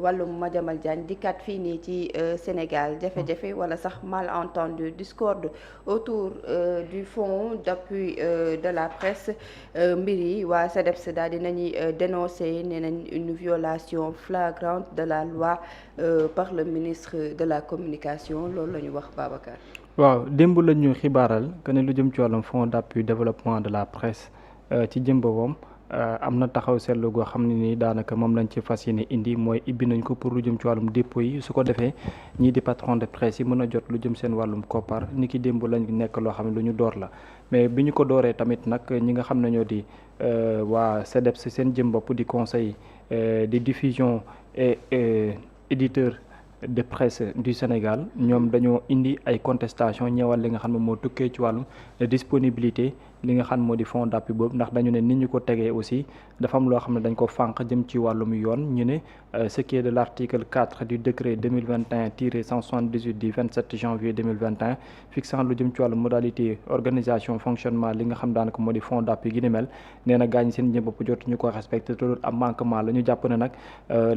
wàllum Madiambal Diagne dikkaat fii nii ci Sénégal jafe-jafe wala sax malentendu discorde autour du fonds d'appui de la presse mbir yi waa SEDEPS daal di nañuy dénoncer nee nañ une violation flagrante de la loi par le ministre de la communication loolu la ñu wax Babacar. waaw démb la ñu xibaaral que ne lu jëm ci wàllum fonds d'appui développement de la presse ci jëm boobam am na taxaw seetlu goo xam ne nii daanaka moom lañ ci fas yéene indi mooy ibbi nañ ko pour lu jëm ci wàllum dépôt yi su ko defee ñii di patron de presse yi mën a jot lu jëm seen wàllum koppar ni ki démb lañ nekk loo xam ne lu ñu door la mais bi ñu ko dooree tamit nag ñi nga xam ne ñoo di waa SEDEPS seen jëm bopp di conseil de diffusion et éditeur de presse du Sénégal ñoom dañoo indi ay contestation ñëwal li nga xam ne moo tukkee ci wàllum disponibilité li nga xam moo di fonds d'appui boobu ndax dañu ne nit ñu ko tegee aussi dafa am loo xam ne dañ ko fànq jëm ci wàllum yoon ñu ne ce qui est de l'article 4 du décret 2021-178 du 27 janvier 2021 fixant lu jëm ci wàllum modalité organisation fonctionnement li nga xam daanaka moo di fonds d'appui gi ni mel nee na gaañ seen jëm bopp jot ñu ko respecté te loolu am manquement la ñu jàpp ne nag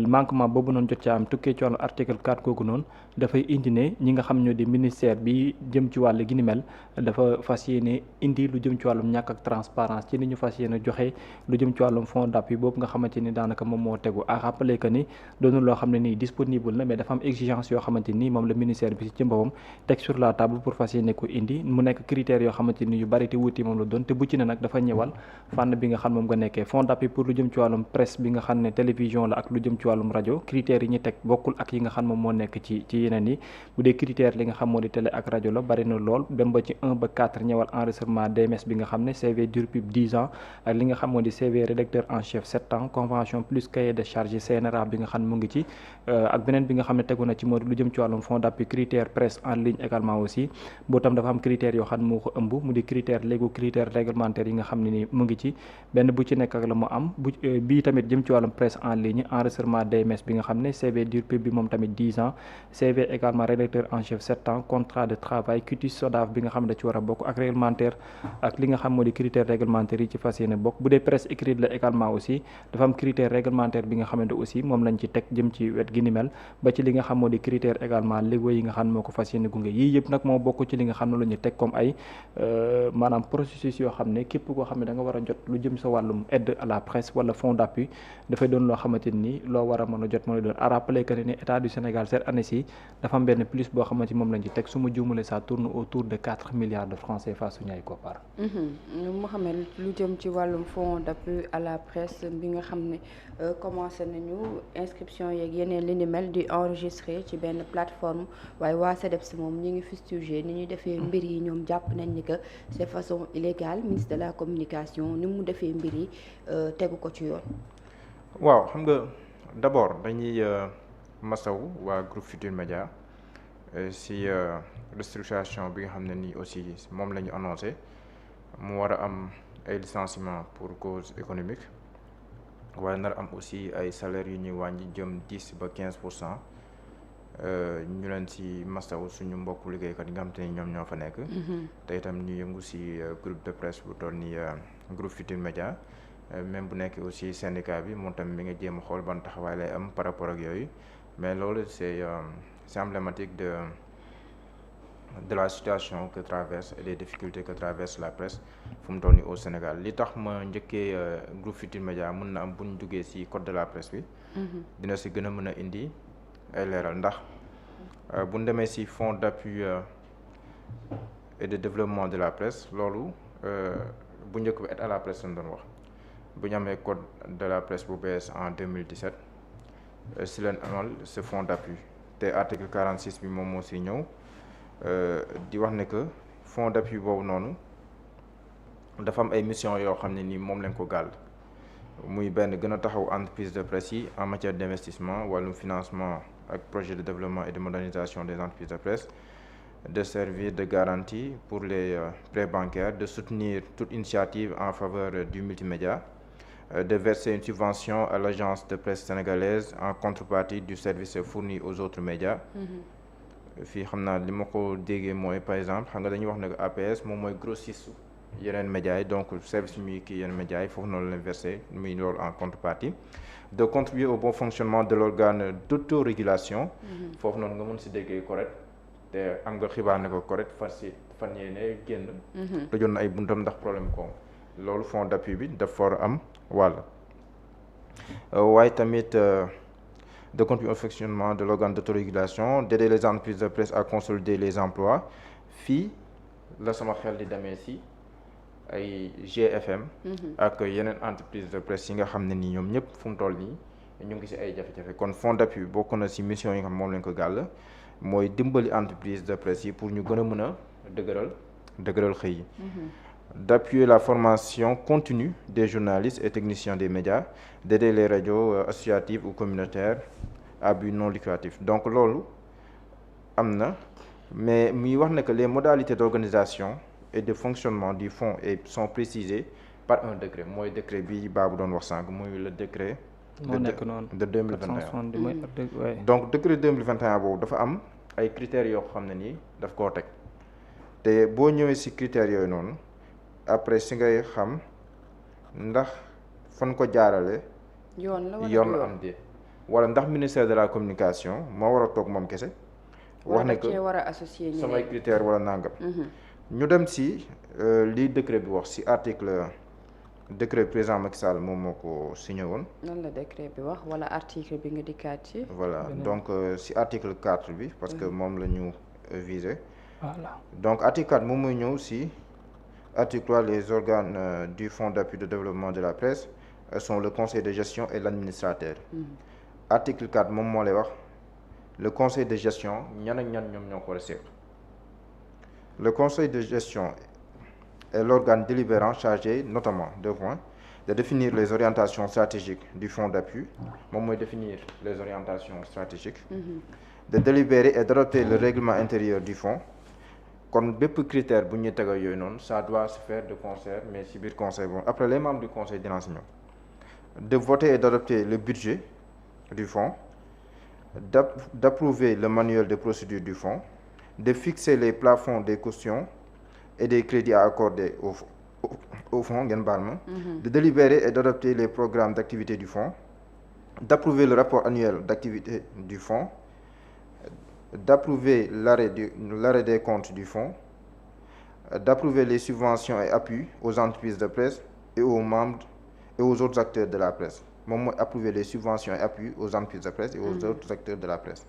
manquement boobu noonu jot ci am tukkee ci wàllum article 4 kooku noonu dafay indi ne ñi nga xam ñoo di ministère bi jëm ci wàll gi ni mel dafa fas yéene indi lu jëm ci wàllum ñàkk ak transparence ci ni ñu fas yéene joxe lu jëm ci wàllum fonds d'appui boobu nga xamante ni daanaka moom moo tegu à rappeler que ni doonul loo xam ne nii disponible na mais dafa am exigence yoo xamante ni moom la ministère bi ci boppam teg sur la table pour fas yéene ko indi mu nekk critères yoo xamante ni yu bari te wuti moom la doon te bu ci ne nag dafa ñëwal fànn bi nga xam moom nga nekkee fonds d'appui pour lu jëm ci wàllum presse bi nga xam ne télévision la ak lu jëm ci wàllum rajo critères yi ñu teg bokkul ak yi nga xam moom moo nekk ci yeneen yi bu dee critère li nga xam moo di télé ak rajo la bari na lool dem ba ci 1 ba 4 ñëwal enregistrement DMS bi nga xam ne CV durpub 10 ans ak li nga xam moo di CV rédacteur en chef 7 ans convention plus cahier de charge CNRA bi nga xam ne mu ngi ci ak beneen bi nga xam ne tegu na ci moo di lu jëm ci wàllum fonds d'appui critère presse en ligne également aussi boo tam dafa am critères yoo xam ne moo ko ëmb mu di critère légaux critère réglementaire yi nga xam ne ni mu ngi ci benn bu ci nekk ak la mu am bii tamit jëm ci wàllum presse en ligne enregistrement DMS bi nga xam ne CV durpub bi moom tamit 10 ans CV également rédacteur en chef 7 ans contrat de travail quitus SODAV bi nga xam ne da ci war a bokk ak réglementaire ak li nga xam moo di critère réglementaire yi ci fas yéene bokk bu dee presse écrite la également aussi dafa am critère réglementaire bi nga xamante aussi moom lañ ci teg jëm ci wet gi ni mel ba ci li nga xam moo di critère également légaux yi nga xam ne moo ko fas yéene gunge yii yëpp nag moo bokk ci li nga xam ne la ñu teg comme ay maanaam processus yoo xam ne képp koo xam ne da nga war a jot lu jëm sa wàllum aide à la presse wala fonds d'appui dafay doon loo xamante ni loo war a mën a jot moo doon à rappeler que ne état du Sénégal cette année ci dafa am benn plus boo xamante moom lañ ci teg su ma juumalee ça tourne autour de 4 milliards de francs CFA suñu ay koppar. Mouhamed lu jëm ci wàllum fonds d'appui à la presse bi nga xam ne commencé nañu inscription yeeg yeneen li ni mel di enregistrer ci benn plateforme waaye waa SEDEPS moom ñi ngi fustigé ni ñuy defee mbir yi ñoom jàpp nañ ni que c'est façon illégale ministre de la communication ni mu defee mbir yi tegu ko ci yoon. waaw xam nga d'abord dañuy masaw waa groupe Futurs Médias si restructuration bi nga xam ne nii aussi moom la ñu annoncé mu war a am ay licenciements pour cause économique waaye nar am aussi ay salaires yu ñuy wàññi jëm 10 ba 15% ñu leen si masaw suñu mbokku liggéeykat yi nga xam te ni ñoom ñoo fa nekk. te itam ñu yëngu si groupe de presse bu toll ni groupe Futurs Médias même bu nekk aussi syndicat bi moom tamit mi nga jéem a xool ban taxawaay lay am par rapport ak yooyu mais loolu c'est emblématique de la situation que traverse et des difficultés que traverse la presse fu mu toll nii au Sénégal li tax ma njëkkee groupe Futurs Médias mën na am bu ñu duggee ci code de la presse bi. dina ci gën a mën a indi ay leeral ndax bu ñu demee ci fonds d'appui et de développement de la presse loolu bu njëkk ba aide à la presse lañ doon wax bu ñu amee code de la presse bu bees en 2017 ci leen amal ce fonds d'appui te article 46 bi moom moo ci ñëw. di wax ne que fonds d'appui boobu noonu dafa am ay mission yoo xam ne ni moom lañ ko gàll muy benn gën a taxaw entreprise de presse yi en matière d'investissement wàllum financement ak projet de développement et de modernisation des entreprises de presse de servir de garantie pour les prêts bancaires de soutenir toute initiative en faveur du multimédia de verser une subvention à l'agence de presse sénégalaise en contrepartie du service fourni aux autres médias. fii xam naa li ma ko déggee mooy par exemple xam nga dañuy wax ne APS moom mooy grossiste yeneen médias yi donc service muy kii yeneen médias yi foofu noonu la versé muy loolu en contrepartie de contribuer au bon fonctionnement de l'organe d'autorégulation foofu noonu nga mën si déggee correct te am nga xibaar ne ko correct fan yéene génn tëjoon na ay buntam ndax problème ko loolu fonds d'appui bi dafa war a am wàll waaye tamit de contribuer au fonctionnement de l'organe d'autorégulation d'aider les entreprises de presse à consolider les emplois fii la sama xel di demee si ay GFM ak yeneen entreprise de presse yi nga xam ne nii ñoom ñëpp fu mu toll nii ñu ngi si ay jafe-jafe kon fonds d'appui bokk na si mission yi nga xam moom lañ ko gàll mooy dimbali entreprise de presse yi pour ñu gën a mën a dëgëral xëy yi d'appuyer la formation continue des journalistes et techniciens des médias d'aider les radios associatives ou communautaires à but non lucratif donc loolu am na mais muy wax ne que les modalités d'organisation et de fonctionnement du fonds sont précisées par un décret mooy décret bi Babou doon wax sànq muy le décret de 2021 donc décret 2021 boobu dafa am ay critères yoo xam ne nii daf koo teg te boo ñëwee ci critères yooyu noonu après si ngay xam ndax fan ko jaarale yoon la am de wala ndax ministère de la communication moo war a toog moom kese wax ne que samay critères wala nangam ñu dem ci lii décret bi wax ci décret président Macky Sall moom moo ko signé woon. nan la décret bi wax wala article bi nga dikkaat ci. voilà donc ci article 4 bi parce que moom la ñu visé. voilà donc article 4 moom mooy ñëw ci article 3 les organes du fonds d'appui de développement de la presse sont le conseil de gestion et l'administrateur. article 4 moom moo lay wax le conseil de gestion ñan ak ñan ñoom ñoo ko war a seq. Le conseil de gestion est l'organe délibérant chargé notamment de définir les orientations stratégiques du fonds d'appui moom mooy définir les orientations stratégiques de délibérer et d'adopter le règlement intérieur du fonds kon bépp critère bu ñuy tegal yooyu noonu ça doit se faire de concert mais ci biir conseil bon après les membres du conseil dinañ ci ñëw de voter et d'adopter le budget du fonds d'approuver le manuel de procédure du fonds de fixer les plafonds des cautions et des crédits à accorder au fonds ngeen baal ma de délibérer et d'adopter les programmes d'activité du fonds d'approuver le rapport annuel d'activité du fonds d'approuver l'arrêt des comptes du fonds d'approuver les subventions et appuis aux entreprises de presse et aux membres et aux autres acteurs de la presse moom mooy approuver les subventions et appuis aux entreprises de presse et aux autres acteurs de la presse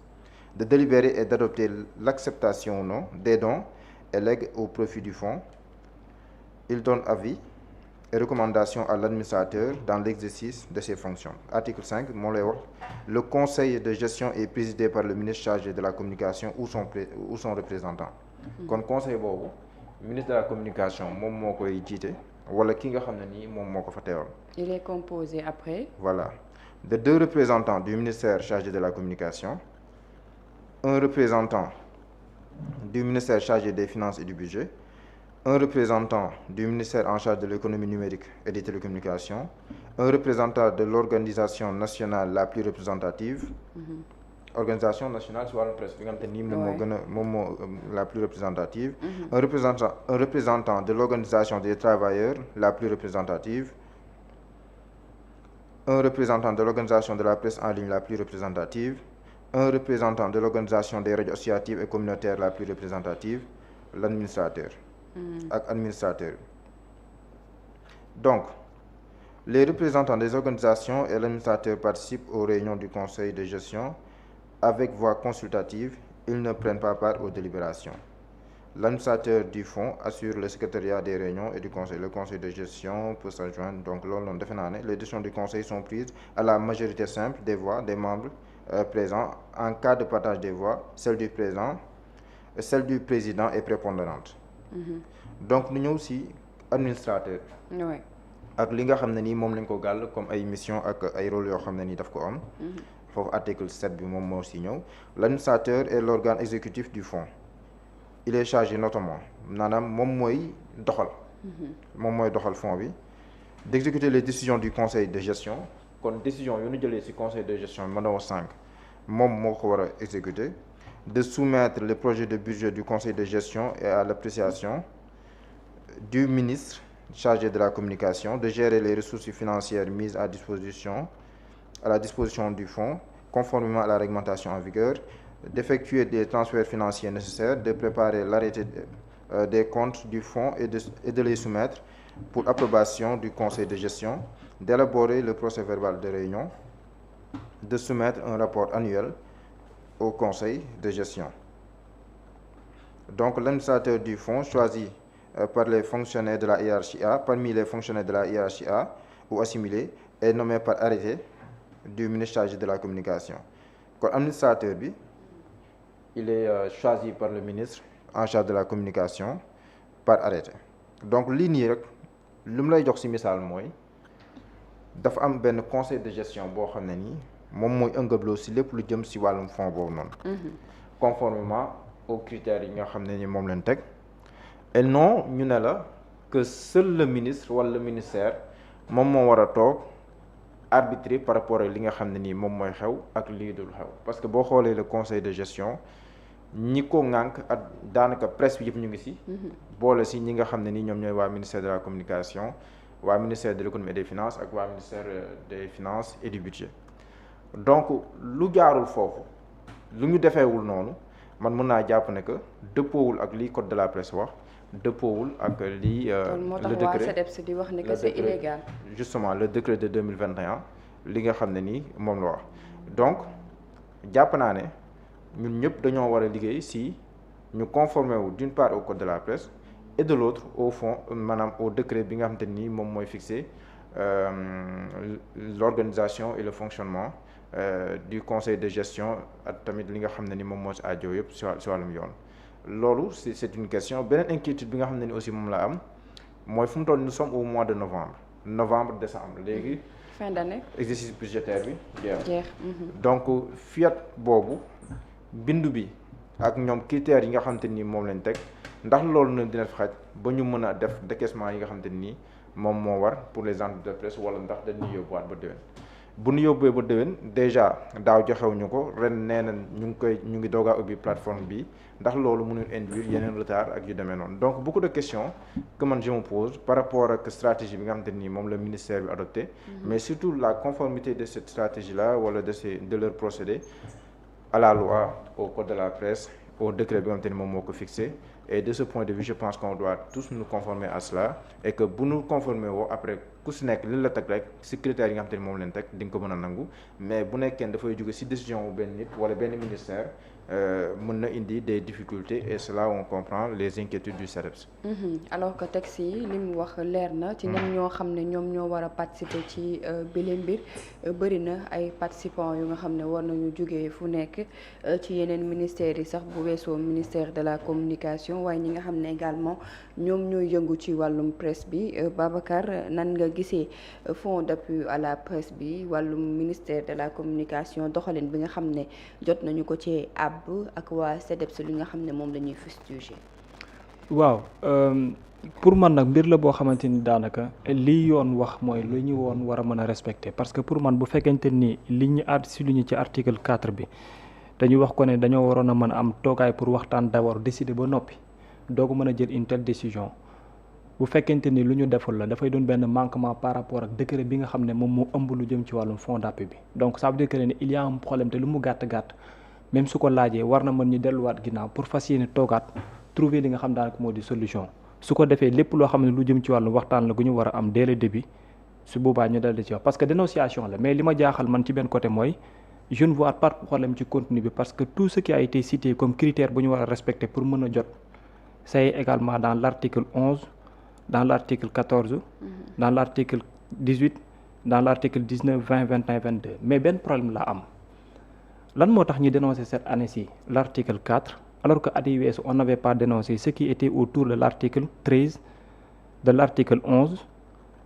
de délibérer et d'adopter l'acceptation ou non des dons et legs au profit du fonds. Il donne avis et recommandations à l'administrateur dans l'exercice de ses fonctions. Article 5 moo lay wax le conseil de gestion est présidé par le ministre chargé de la communication ou son représentant. kon conseil boobu ministre de la communication moom moo koy jiite wala ki nga xam ne nii moom moo ko fa teewal. Il est composé après. Voilà de 2 représentants du ministère chargé de la communication. Un représentant du ministère chargé des finances et du budget, un représentant du ministère en charge de l'économie numérique et des télécommunications, un représentant de l'organisation nationale la plus représentative, organisation nationale si wàllum presse bi nga xam te ni moom moo la plus représentative, un représentant de l'organisation des travailleurs la plus représentative, un représentant de l'organisation de la presse en ligne la plus représentative, un représentant de l'organisation des radios associatives et communautaires la plus représentative, l'administrateur ak administrateur. Donc les représentants des organisations et l'administrateur participent aux réunions du conseil de gestion avec voix consultative. Ils ne prennent pas part aux délibérations. L'administrateur du fonds assure le secrétariat des réunions et du conseil. Le conseil de gestion peut s'adjoindre. Donc loolu noonu defe naa ne les décisions du conseil sont prises à la majorité simple des voix des membres présents. En cas de partage des voix, celle du président est prépondérante. Donc ñu ñëw ci administrateur. Oui. ak li nga xam ne nii moom lañ ko gàll comme ay mission ak ay rôle yoo xam ne nii daf ko am. foofu article 7 bi moom moo ci ñëw. L'administrateur est l'organe exécutif du fonds. Il est chargé notamment maanaam moom mooy doxal. moom mooy doxal fonds bi. D'exécuter les décisions du conseil de gestion. kon décision yu ñu jëlee ci conseil de gestion ma doon 5 moom moo ko war a exécuter. De soumettre le projet de budget du conseil de gestion et à l'appréciation du ministre chargé de la communication de gérer les ressources financières mises à la disposition du fonds, conformément à la réglementation en vigueur, d'effectuer des transferts financiers nécessaires, de préparer l'arrêté des comptes du fonds et de les soumettre pour approbation du conseil de gestion, d'élaborer le procès-verbal de réunion, de soumettre un rapport annuel au conseil de gestion. Donc l'administrateur du fonds choisi par les fonctionnaires de la hiérarchie A, parmi les fonctionnaires de la hiérarchie A ou assimilés, est nommé par arrêté du ministre chargé de la communication. Kon administrateur bi il est choisi par le ministre en charge de la communication par arrêté. Donc lii nii rek lu mu lay jox ci misaal mooy dafa am benn conseil de gestion boo xam ne nii moom mooy ëngëbloo ci lépp lu jëm ci wàllum fonds boobu noonu. Conformément aux critères yi nga xam ne ni moom leen teg. Et non ñu ne la que seul le ministre wala le ministère moom moo war a toog arbitrer par rapport ak li nga xam ne nii moom mooy xew ak lii dul xew parce que boo xoolee le conseil de gestion ñi ko ŋànk ak daanaka presse bi yëpp ñu ngi ci. boole ci ñi nga xam ne nii ñoom ñooy waa ministère de la communication waa ministère de l'économie et des finances ak waa ministère des finances et du budget. Donc lu jaarul foofu lu ñu defeewul noonu man mën naa jàpp ne que dëppoowul ak lii code de la presse wax. dëppoowul ak lii le décret di wax ne que c'est illégal. Justement le décret de 2021 li nga xam ne nii moom la wax donc jàpp naa ne ñun ñëpp dañoo war a liggéey si ñu conformer wu d'une part au code de la presse et de l'autre au fond maanaam au décret bi nga xam te nii moom mooy fixer l'organisation et le fonctionnement du conseil de gestion ak tamit li nga xam ne ni moom moo si aajo yëpp si wàllum yoon. Loolu c'est une question beneen inquiétude bi nga xam ne ni aussi moom la am mooy fu mu toll nous sommes au mois de novembre décembre léegi. fin d'année exercice budgétaire bi jeex. Donc fiat boobu bindu bi ak ñoom critères yi nga xam te ni moom lañ teg ndax loolu na dina xaj ba ñu mën a def décaissement yi nga xam te ni moom moo war pour les entreprises de presse wala ndax dañuy yóbbuwaat ba déwén. bu ñu yóbbee ba déwén déjà daaw joxewuñu ko ren nee na ñu ngi doog a ubbi plateforme bi ndax loolu mënul induire yeneen retard ak yu demee noonu donc beaucoup de questions que man je me pose par rapport ak stratégie bi nga xamante ni moom la ministère bi adopté mais surtout la conformité de cette stratégie là wala de leur procédé à la loi au code de la presse au décret bi nga xamante ni moom moo ko fixé et de ce point de vue je pense qu'on doit tous nous conformer à cela et que bu ñu conformer woo après ku si nekk li la teg rek si critères yi nga xamante ni moom leen teg di nga ko mën a nangu mais bu nekkee dafay jóge si décision wu benn nit wala benn ministère mën na indi des difficultés et c'est là où on comprend les inquiétudes du CEDEPS. Alors que texte yi li mu wax leer na ci ñan ñoo xam ne ñoom ñoo war a participer ci bile mbir bëri na ay participants yu nga xam ne war nañu jógee fu nekk ci yeneen ministères yi sax bu weesoo ministère de la communication waaye ñi nga xam ne également ñoom ñooy yëngu ci wàllum presse bi Babacar nan nga gisee fonds d'appui à la presse bi wàllum ministère de la communication doxalin bi nga xam ne jot nañu ko ci ak waa CEDEPS li nga xam ne moom la ñuy fustiger. waaw pour man nag mbir la boo xamante ni daanaka li yoon wax mooy lu ñu woon war a mën a respecter parce que pour man bu fekkente ni li ñu si lu ñu ci article 4 bi dañu wax ko ne dañoo waroon a mën a am toogaay pour waxtaan d'abord décider ba noppi doo ko mën a jël une telle décision bu fekkente ni lu ñu deful la dafay doon benn manquement par rapport ak décret bi nga xam ne moom moo ëmb lu jëm ci wàllum fonds d'appui bi donc ça veut dire que ne il y a un problème te lu mu gàtt même su ko laajee war na mën ñu delluwaat ginnaaw pour fas yéene toogaat trouver li nga xam daanaka moo di solution su ko defee lépp loo xam ne lu jëm ci wàllu waxtaan la gu ñu war a am dès le début su boobaa ñu dal di ci wax parce que dénonciation la mais li ma jaaxal man ci benn côté mooy je ne vois pas de problème ci contenu bi parce que tout ce qui a été cité comme critère bu ñu war a respecter pour mën a jot c'est également dans l'article 11 dans l'article 14 dans l'article 18 dans l'article 19 20 21 22 mais benn problème la am lan moo tax ñu dénoncer cette année-ci l'article 4 alors que at yi weesu on n'avait pas dénoncé ce qui était autour de l'article 13 de l'article 11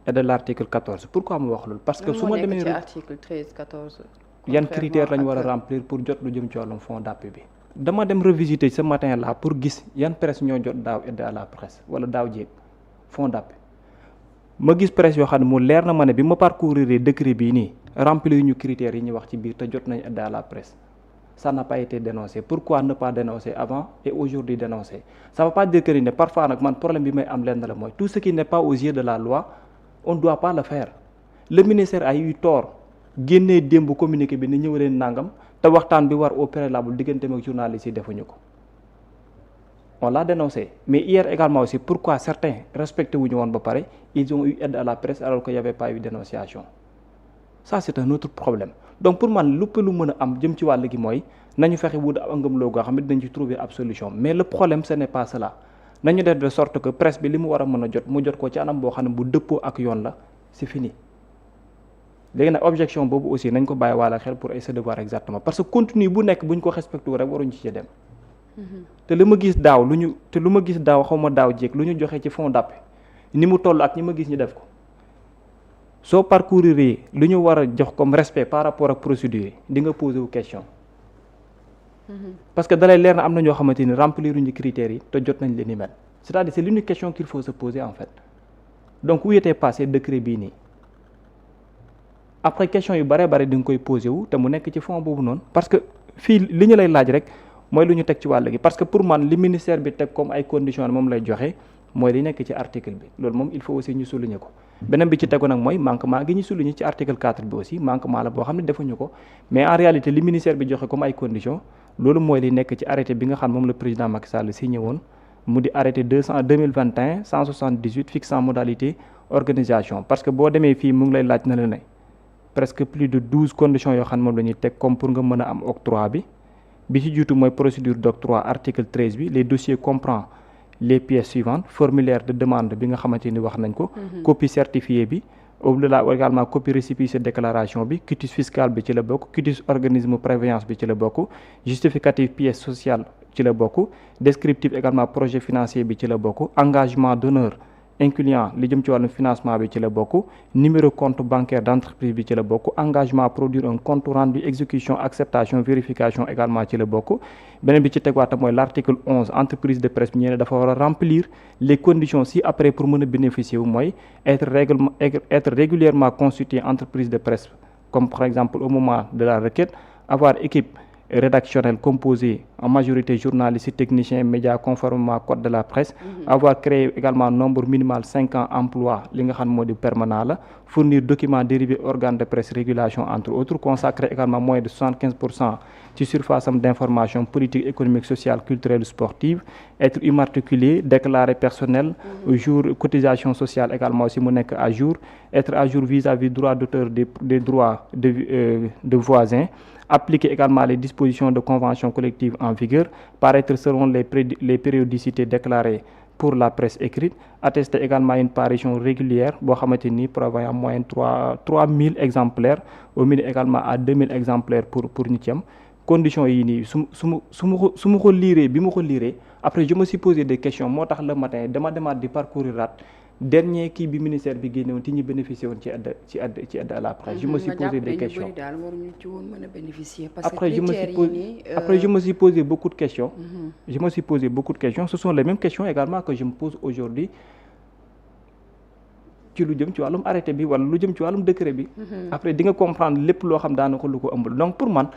et de l'article 14 pourquoi mu wax loolu parce que su ma demee ci article 13 14 yan critères lañu war a remplir pour jot lu jëm ci wàllum fonds d'appui bi dama dem revisiter ce matin là pour gis yan presse ñoo jot daaw aide à la presse wala daaw jéeg fonds d'appui ma gis presse yoo xam ne mu leer na ma ne bi ma parcourir décret bii nii remplir ñu critères yi ñu wax ci biir te jot nañ aide à la presse ça n'a pas été dénoncé. Pourquoi ne pas dénoncer avant et aujourd'hui dénoncer? Ça ne veut pas dire que ne parfois nag man problème bi may am lenn la mooy tout ce qui n'est pas aux yeux de la loi on ne doit pas le faire. Le ministère a eu tort génnee démb communiqué bi ni ñëw leen nangam te waxtaan bi war au préalable digganteem ak journalistes yi defuñu ko. On l'a dénoncé mais hier également aussi pourquoi certains respecté wuñu woon ba pare ils ont eu aide à la presse alors qu'il y avait pas eu dénonciation. Ça c'est un autre problème donc pour man lépp lu mën a am jëm ci wàll gi mooy nañu fexe wut am ngëm-loo goo xam ne dinañ ci trouver ab solution mais le problème ce n'est pas cela nañu def de sorte que presse bi li mu war a mën a jot mu jot ko ci anam boo xam ne bu dëppoo ak yoon la c'est fini. léegi nag objection boobu aussi nañ ko bàyyi wàlla xel pour essayer de voir exactement parce que contenu bu nekk bu ñu ko respecté rek waruñu ci dem. te lu ma gis daaw xaw ma daaw jéeg lu ñu joxe ci fond d'appui ni mu toll ak ñi ma gis ñu def ko soo parcourir lu ñu war a jox comme respect par rapport ak procédure di nga poser wu question. parce que dalay leer na am na ñoo xamante ni remplir uñu critères yi te jot nañ leen ni mel c'est-à-dire c'est l'unique question qu'il faut se poser en fait donc où était passé décret bii nii. après question yu bare di nga koy posé wu te mu nekk ci fond boobu noonu parce que fii li ñu lay laaj rek mooy lu ñu teg ci wàll gi parce que pour man li ministère bi teg comme ay conditions moom lay joxe mooy li nekk ci article bi loolu moom il faut aussi ñu souligner ko beneen bi ci tegu nag mooy manquement gi ñu souligner ci article 4 bi aussi manquement la boo xam ne defuñu ko mais en réalité li ministère bi joxe comme ay conditions loolu mooy li nekk ci arrêté bi nga xam moom le président Macky Sall signé woon mu di arrêté 2021 178 fixant modalité organisation parce que boo demee fii mu ngi lay laaj na la ne presque plus de 12 conditions yoo xam ne moom la ñuy teg comme pour nga mën a am octroi bi ci jiitu mooy procédure d'octroi article 13 bi les dossiers comprend les pièces suivantes formulaire de demande bi nga xamante ni wax nañ ko copie certifiée bi au-delà également copie récépissé déclaration bi quitus fiscal bi ci la bokk quitus organisme prévoyance bi ci la bokk justificatif pièce sociale ci la bokk descriptif également projet financier bi ci la bokk engagement d'honneur incluant li jëm ci wàllum financement bi ci la bokk numéro compte bancaire d'entreprise bi ci la bokk engagement à produire un compte rendu exécution acceptation vérification également ci la bokk beneen bi ci tegwaata mooy l'article 11 entreprise de presse bi ñee ne dafa war a remplir les conditions ci après pour mën a bénéficier wu mooy être régulièrement constitué entreprise de presse comme par exemple au moment de la requête avoir équipe rédactionnel composé en majorité journalistes techniciens médias conformément code de la presse avoir créé également nombre minimal 5 ans emploi li nga xam moo di permanent la fournir documents dérivés organes de presse régulation entre autres consacrer également moins de 75% ci surface am d'information politique économique sociale culturelle sportive être immatriculé déclaré personnel jour cotisation sociale également aussi mu nekk à jour être à jour vis-à-vis droit d'auteur des droits de voisins appliquer également les dispositions de convention collective en vigueur, paraître selon les périodicités déclarées pour la presse écrite, attester également une parution régulière boo xamante ni prévoyant en moyenne 3000 exemplaires au minimum également à 2000 exemplaires pour ñu ci am conditions yi nii su ma ko liiree bi ma ko liiree après je me suis posé des questions moo tax le matin dama demaat di parcourir dernier kii bi ministère bi génne woon ci ñi bénéficié woon ci aide à la presse. je me suis posé des questions après je me suis posé beaucoup de questions. Ce sont les mêmes questions également que je me pose aujourd'hui ci lu jëm ci wàllum arrêté bi wala lu jëm ci wàllum décret bi. après di nga comprendre lépp loo xam daanaka lu ko ëmbal donc pour man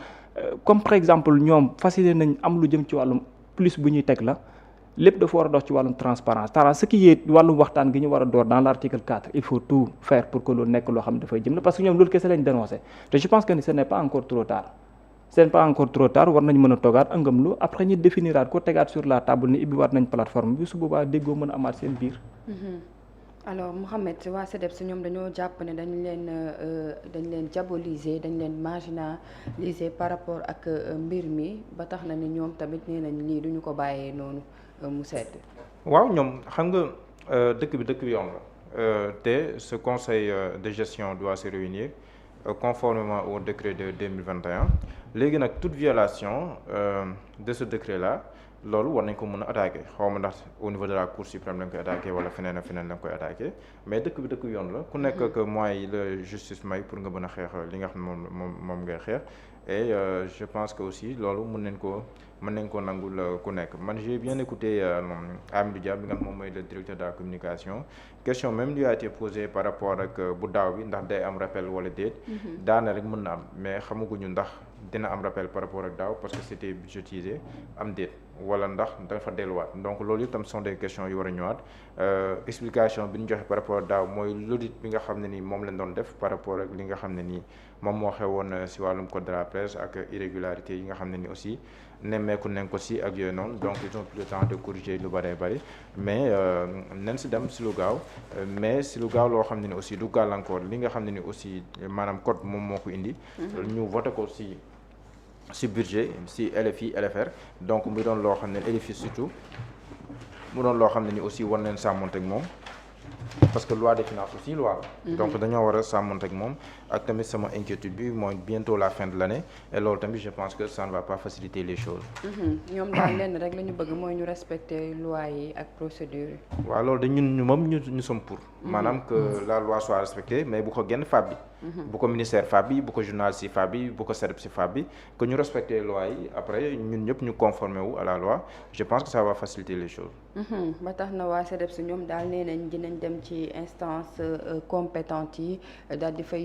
comme par exemple ñoom facilité nañ am lu jëm ci wàllum plus bu ñuy teg la. lépp dafa war a dox ci wàllum transparence ce qui est wàllum waxtaan gi ñu war a door dans l'article 4 il faut tout faire pour que loolu nekk loo xam ne dafay jëm la parce que ñoom loolu kese lañ dénoncé te je pense que ce n'est pas encore trop tard war nañ mën a toogaat ëngam lu après ñu définiraat ko tegaat sur la table ni ibbi waat nañ plateforme bi su boobaa déggoo mën a amaat seen biir. alors Mouhamed waa CDEPS ñoom dañoo jàpp ne dañ leen diaboliser dañ leen marginaliser par rapport ak mbir mi ba tax na ni ñoom tamit nee nañ lii duñu ko bàyyee noonu mu sedd. waaw ñoom xam nga dëkk bi yoon la te ce conseil de gestion doit se réunir conformément au décret de 2021 léegi nag toute violation de ce décret là loolu war nañ ko mën a attaquer xaw ma ndax au niveau de la cour suprême lañ koy attaquer wala feneen ak feneen lañ koy attaquer mais dëkk bi yoon la ku nekk que moyens yi la justice may pour nga mën a xeex li nga xam ne moom ngay xeex et je pense que aussi loolu mën nañ ko nangul ku nekk man j'ai bien écouté Amidou Dia bi nga xam moom mooy le directeur de la communication question même lui a été posée par rapport ak bu daaw bi ndax day am rappel wala déet daana rek mën na am mais xamaguñu ndax dina am rappel par rapport ak daaw parce que c'était budgétisé am déet wala ndax dafa delluwaat donc loolu itam sont des questions yu war a ñëwaat explication bi ñu joxe par rapport ak daaw mooy l'audit bi nga xam ne ni moom lañ doon def par rapport ak li nga xam ne nii moom moo xewoon si wàllum code de la presse ak irrégularité yi nga xam ne ni aussi nemmeeku nañ ko si ak yooyu noonu donc ils ont pris le temps de corriger lu bëree bëri mais nañ si dem si lu gaaw mais si lu gaaw loo xam ne ni aussi du gàllankoor li nga xam ne ni aussi maanaam code moom moo ko indi ñu voté ko si budget si LFI LFR donc mu doon loo xam ne LFI surtout mu doon loo xam ne ni aussi war nañ sàmmonte ak moom parce que loi des finances aussi loi la donc dañoo war a sàmmonte ak moom ak tamit sama inquiétude bi mooy bientôt la fin de l'année et loolu tamit je pense que ça ne va pas faciliter les choses ñoom daal lenn rek la ñu bëgg mooy ñu respecter loi yi ak procédure yi waaw loolu de ñun moom ñu sommes pour maanaam que la loi soit respectée mais bu ko genn fab bi bu ko ministère fab bi bu ko journaliste si fab bi bu ko CDEPS si fab bi que ñu respecter loi yi après ñun ñëpp ñu conformer wu à la loi je pense que ça va faciliter les choses ba tax na waa CDEPS ñoom daal nee nañ dinañ dem ci instance compétente yi daal di fay